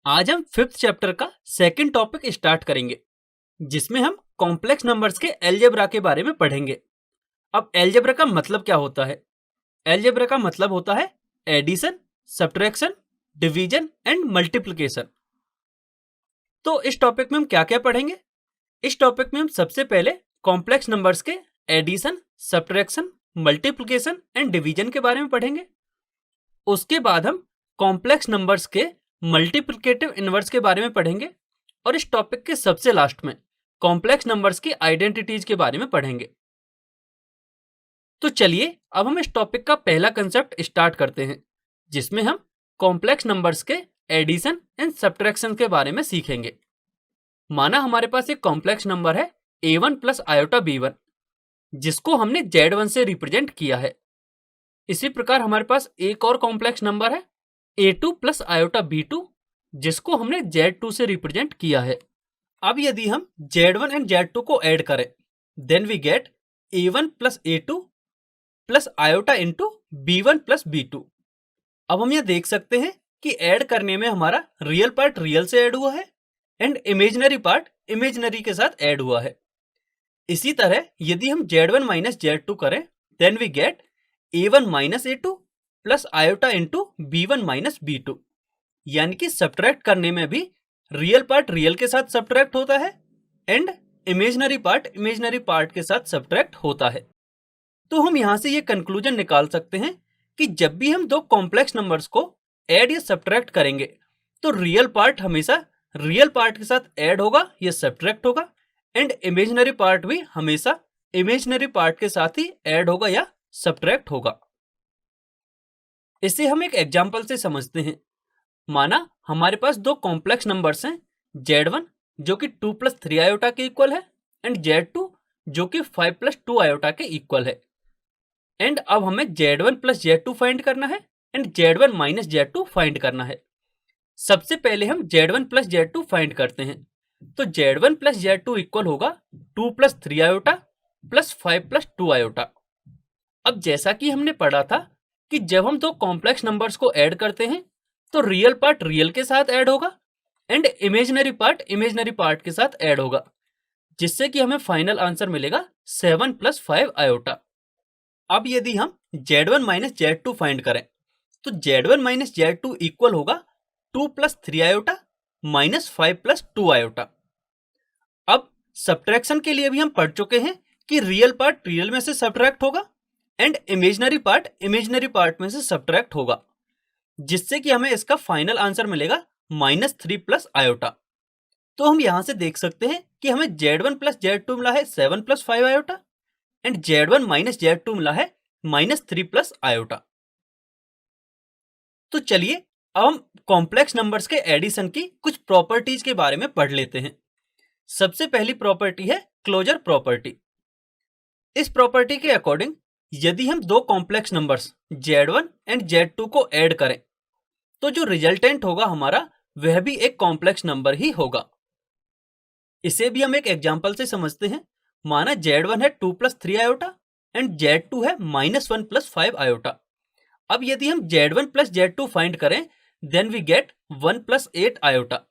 आज हम fifth chapter का सेकंड टॉपिक स्टार्ट करेंगे, जिसमें हम कॉम्प्लेक्स नंबर्स के अलजेब्रा के बारे में पढ़ेंगे। अब अलजेब्रा का मतलब क्या होता है? अलजेब्रा का मतलब होता है addition, subtraction, division and multiplication. तो इस टॉपिक में हम क्या क्या पढ़ेंगे? इस टॉपिक में हम सबसे पहले कॉम्प्लेक्स नंबर्स के addition, subtraction, multiplication and division के बारे में पढ़ेंगे। उसके बाद हम कॉम्प्लेक्स नंबर्स के मल्टीप्लिकेटिव इनवर्स के बारे में पढ़ेंगे और इस टॉपिक के सबसे लास्ट में कॉम्प्लेक्स नंबर्स की आइडेंटिटीज के बारे में पढ़ेंगे। तो चलिए अब हम इस टॉपिक का पहला कंसेप्ट स्टार्ट करते हैं, जिसमें हम कॉम्प्लेक्स नंबर्स के एडिशन एंड सब्ट्रैक्शन के बारे में सीखेंगे। माना हमारे पास एक कॉम्प्लेक्स नंबर है a1 प्लस आयोटा b1, जिसको हमने z1 से रिप्रेजेंट किया है। इसी प्रकार हमारे पास एक और कॉम्प्लेक्स नंबर है a2 प्लस आयोटा b2, जिसको हमने z2 से रिप्रेजेंट किया है। अब यदि हम z1 एंड z2 को ऐड करें, then we get a1 plus a2 plus iota into b1 plus b2। अब हम यह देख सकते हैं कि ऐड करने में हमारा रियल पार्ट रियल से ऐड हुआ है एंड इमेजिनरी पार्ट इमेजिनरी के साथ ऐड हुआ है। इसी तरह यदि हम z1 माइनस z2 करें, then we get a1 minus a2 plus iota into b1 minus b2। यानी कि सब्ट्रैक्ट करने में भी रियल पार्ट रियल के साथ सब्ट्रैक्ट होता है एंड इमेजिनरी पार्ट के साथ सब्ट्रैक्ट होता है। तो हम यहां से ये कंक्लूजन निकाल सकते हैं कि जब भी हम दो कॉम्प्लेक्स नंबर्स को ऐड या सब्ट्रैक्ट करेंगे, तो रियल पार्ट हमेशा रियल पार्ट के साथ ऐड होगा या सब्ट्रैक्ट होगा एंड इमेजिनरी पार्ट भी हमेशा इमेजिनरी पार्ट के साथ ही ऐड होगा या सब्ट्रैक्ट होगा। इसे हम एक एग्जांपल से समझते हैं। माना हमारे पास दो कॉम्प्लेक्स नंबर्स हैं, z1 जो कि 2 प्लस 3 आयोटा के इक्वल है एंड z2 जो कि 5 प्लस 2 आयोटा के इक्वल है। एंड अब हमें z1 प्लस z2 फाइंड करना है and z1 minus z2 find करना है। सबसे पहले हम z1 प्लस z2 फाइंड करते हैं। तो z1 प्लस z2 इक्वल होगा 2 plus 3 iota plus 5 plus 2 iota. अब जैसा कि हमने पढ़ा था कि जब हम दो कॉम्प्लेक्स नंबर्स को ऐड करते हैं, तो रियल पार्ट रियल के साथ ऐड होगा एंड इमेजिनरी पार्ट के साथ ऐड होगा, जिससे कि हमें फाइनल आंसर मिलेगा 7 प्लस 5 आयोटा। अब यदि हम z1 माइनस z2 फाइंड करें, तो z1 माइनस z2 इक्वल होगा 2 plus 3 iota minus 5 plus 2 iota. अब सब्ट्रैक्शन के लिए भी हम पढ़ चुके हैं कि रियल पार्ट रियल में से सब्ट्रैक्ट होगा एंड इमेजिनरी पार्ट में से सब्ट्रैक्ट होगा, जिससे कि हमें इसका फाइनल आंसर मिलेगा -3 प्लस आयोटा। तो हम यहां से देख सकते हैं कि हमें z1 प्लस z2 मिला है 7 plus 5 iota and z1 minus z2 मिला है -3 प्लस आयोटा। तो चलिए अब हम कॉम्प्लेक्स नंबर्स के एडिशन की कुछ प्रॉपर्टीज के बारे में पढ़ लेते हैं। सबसे पहली प्रॉपर्टी है क्लोजर प्रॉपर्टी। इस प्रॉपर्टी के अकॉर्डिंग यदि हम दो complex numbers z1 and z2 को ऐड करें, तो जो रिजल्टेंट होगा हमारा वह भी एक कॉम्प्लेक्स नंबर ही होगा। इसे भी हम एक एग्जांपल से समझते हैं। माना z1 है 2 प्लस 3 आयोटा एंड z2 है -1 प्लस 5 आयोटा। अब यदि हम z1 प्लस z2 फाइंड करें, then we get 1 plus 8 iota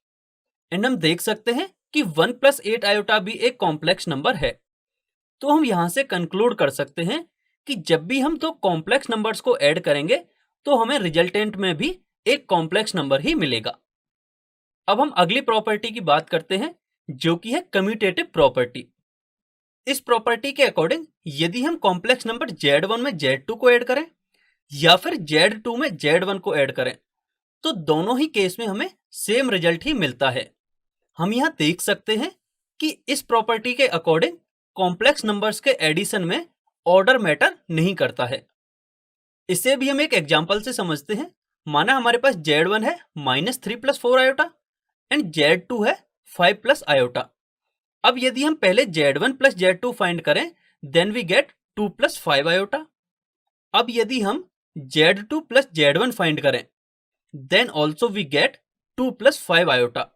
and हम देख सकते हैं कि 1 प्लस 8 आयोटा भी एक कॉम्प्लेक्स नंबर है। तो हम यहां से कंक्लूड कर सकते हैं कि जब भी हम दो कॉम्प्लेक्स नंबर्स को ऐड करेंगे, तो हमें रिजल्टेंट में भी एक कॉम्प्लेक्स नंबर ही मिलेगा। अब हम अगली प्रॉपर्टी की बात करते हैं, जो कि है कम्यूटेटिव प्रॉपर्टी। इस प्रॉपर्टी के अकॉर्डिंग यदि हम कॉम्प्लेक्स नंबर z1 में z2 को ऐड करें या फिर z2 में z1 को ऐड करें, तो दोनों ही केस में हमें सेम रिजल्ट ही मिलता है। हम यहां देख सकते हैं कि इस प्रॉपर्टी के अकॉर्डिंग कॉम्प्लेक्स नंबर्स के एडिशन में ऑर्डर मैटर नहीं करता है। इसे भी हम एक एग्जांपल से समझते हैं। माना हमारे पास z1 है -3 प्लस 4 आयोटा एंड z2 है 5 प्लस आयोटा। अब यदि हम पहले z1 प्लस z2 फाइंड करें, then we get 2 plus 5 iota. अब यदि हम z2 प्लस z1 फाइंड करें, then also we get 2 plus 5 iota.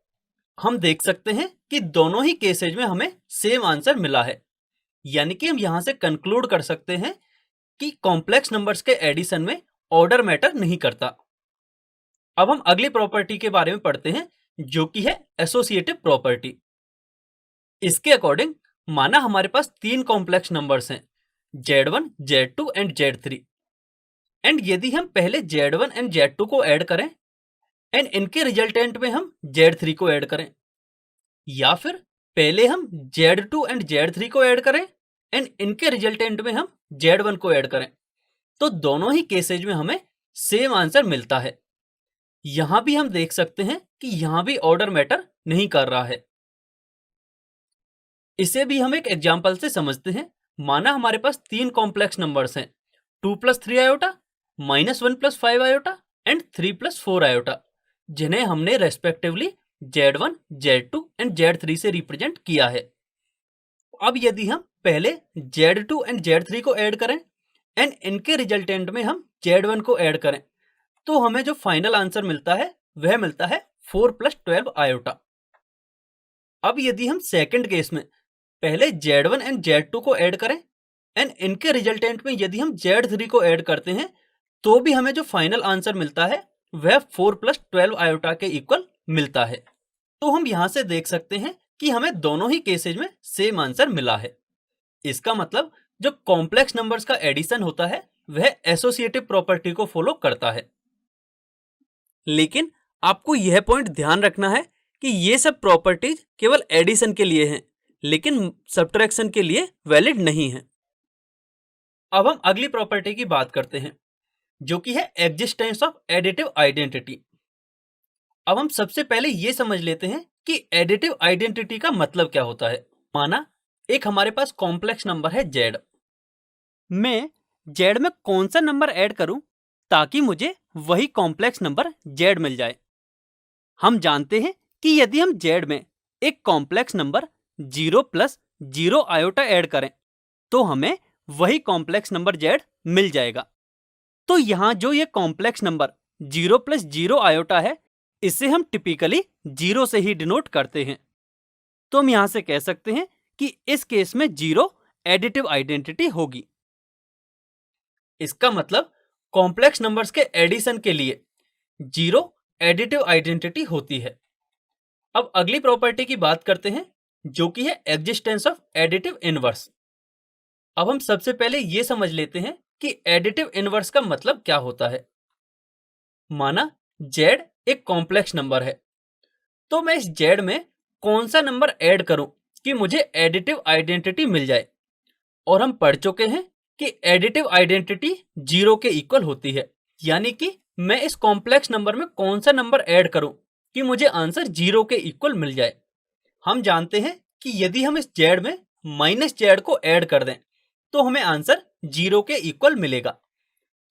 हम देख सकते हैं कि दोनों ही केसेज में हमें सेम आंसर मिला है। यानी कि हम यहां से कंक्लूड कर सकते हैं कि कॉम्प्लेक्स नंबर्स के एडिशन में ऑर्डर मैटर नहीं करता। अब हम अगली प्रॉपर्टी के बारे में पढ़ते हैं, जो कि है एसोसिएटिव प्रॉपर्टी। इसके अकॉर्डिंग माना हमारे पास तीन कॉम्प्लेक्स नंबर्स हैं, Z1, Z2 and Z3। And यदि हम पहले Z1 एंड Z2 को ऐड करें एंड इनके रिजल्टेंट में हम Z3 को ऐड करें, या फिर पहले हम Z2 एंड Z3 को ऐड करें एंड इनके रिजल्टेंट में हम Z1 को ऐड करें, तो दोनों ही केसेज में हमें सेम आंसर मिलता है। यहां भी हम देख सकते हैं कि यहां भी ऑर्डर मैटर नहीं कर रहा है। इसे भी हम एक एग्जाम्पल से समझते हैं। माना हमारे पास तीन कॉम्प्लेक्स नंबर्स हैं, 2 + 3 आयोटा, -1 + 5 आयोटा एंड 3 + 4 आयोटा, जिन्हें हमने respectively Z1, Z2 and Z3 से रिप्रेजेंट किया है। अब यदि हम पहले Z2 एंड Z3 को ऐड करें एंड इनके रिजल्टेंट में हम Z1 को ऐड करें, तो हमें जो फाइनल आंसर मिलता है वह मिलता है 4 + 12 आयोटा। अब यदि हम सेकंड केस में पहले Z1 एंड Z2 को ऐड करें एंड इनके रिजल्टेंट में यदि हम Z3 को ऐड करते हैं, तो भी हमें जो फाइनल आंसर मिलता है वह 4 + 12 आयोटा के इक्वल मिलता है। तो हम यहां से देख सकते हैं कि हमें दोनों ही केसेज में सेम आंसर मिला है। इसका मतलब जो कॉम्प्लेक्स नंबर्स का एडिशन होता है वह एसोसिएटिव प्रॉपर्टी को फॉलो करता है। लेकिन आपको यह पॉइंट ध्यान रखना है कि ये सब प्रॉपर्टीज केवल एडिशन के लिए हैं, लेकिन सब्ट्रैक्शन के लिए वैलिड नहीं है। अब हम अगली प्रॉपर्टी की बात करते हैं, जो कि है एग्जिस्टेंस ऑफ एडिटिव आइडेंटिटी। अब हम सबसे पहले ये समझ लेते हैं कि एडिटिव आइडेंटिटी का मतलब क्या होता है। माना एक हमारे पास कॉम्प्लेक्स नंबर है Z। मैं Z में कौन सा नंबर ऐड करूं ताकि मुझे वही कॉम्प्लेक्स नंबर Z मिल जाए। हम जानते हैं कि यदि हम Z में एक कॉम्प्लेक्स नंबर 0 + 0 आयोटा ऐड करें, तो हमें वही कॉम्प्लेक्स नंबर Z मिल जाएगा। तो यहां जो ये कॉम्प्लेक्स नंबर 0 + 0 आयोटा है, इसे हम टिपिकली 0 से ही डिनोट करते हैं। तो हम यहां से कह सकते हैं कि इस केस में 0 एडिटिव आइडेंटिटी होगी। इसका मतलब कॉम्प्लेक्स नंबर्स के एडिशन के लिए 0 एडिटिव आइडेंटिटी होती है। अब अगली प्रॉपर्टी की बात करते हैं, जो कि है एग्जिस्टेंस ऑफ एडिटिव इनवर्स। अब हम सबसे पहले यह समझ लेते हैं कि एडिटिव इनवर्स का मतलब क्या होता है। माना Z एक कॉम्प्लेक्स नंबर है, तो मैं इस Z में कौन सा नंबर ऐड करूं कि मुझे एडिटिव आइडेंटिटी मिल जाए। और हम पढ़ चुके हैं कि एडिटिव आइडेंटिटी 0 के इक्वल होती है, यानी कि मैं इस कॉम्प्लेक्स नंबर में कौन सा नंबर ऐड करूं कि मुझे आंसर 0 के इक्वल मिल जाए। हम जानते हैं कि यदि हम इस Z में -Z को ऐड कर दें, तो हमें आंसर 0 के इक्वल मिलेगा।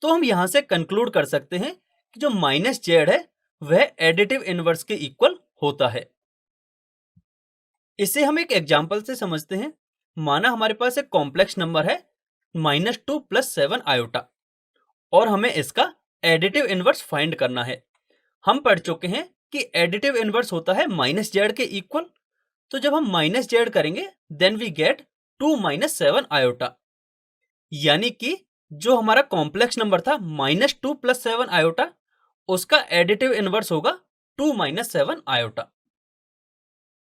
तो हम यहां से कंक्लूड कर सकते हैं कि जो -Z है वह एडिटिव इनवर्स के इक्वल होता है। इसे हम एक एग्जाम्पल से समझते हैं। माना हमारे पास एक कॉम्प्लेक्स नंबर है -2 + 7 आयोटा, और हमें इसका एडिटिव इनवर्स फाइंड करना है। हम पढ़ चुके हैं कि एडिटिव इनवर्स होता है -Z के इक्वल। तो जब हम -Z करेंगे देन वी गेट 2 - 7 आयोटा, यानी कि जो हमारा कॉम्प्लेक्स नंबर था -2 + 7 आयोटा, उसका एडिटिव इनवर्स होगा 2 - 7 आयोटा।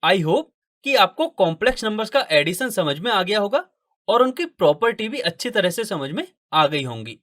आई होप कि आपको कॉम्प्लेक्स नंबर्स का एडिशन समझ में आ गया होगा और उनकी प्रॉपर्टी भी अच्छी तरह से समझ में आ गई होंगी।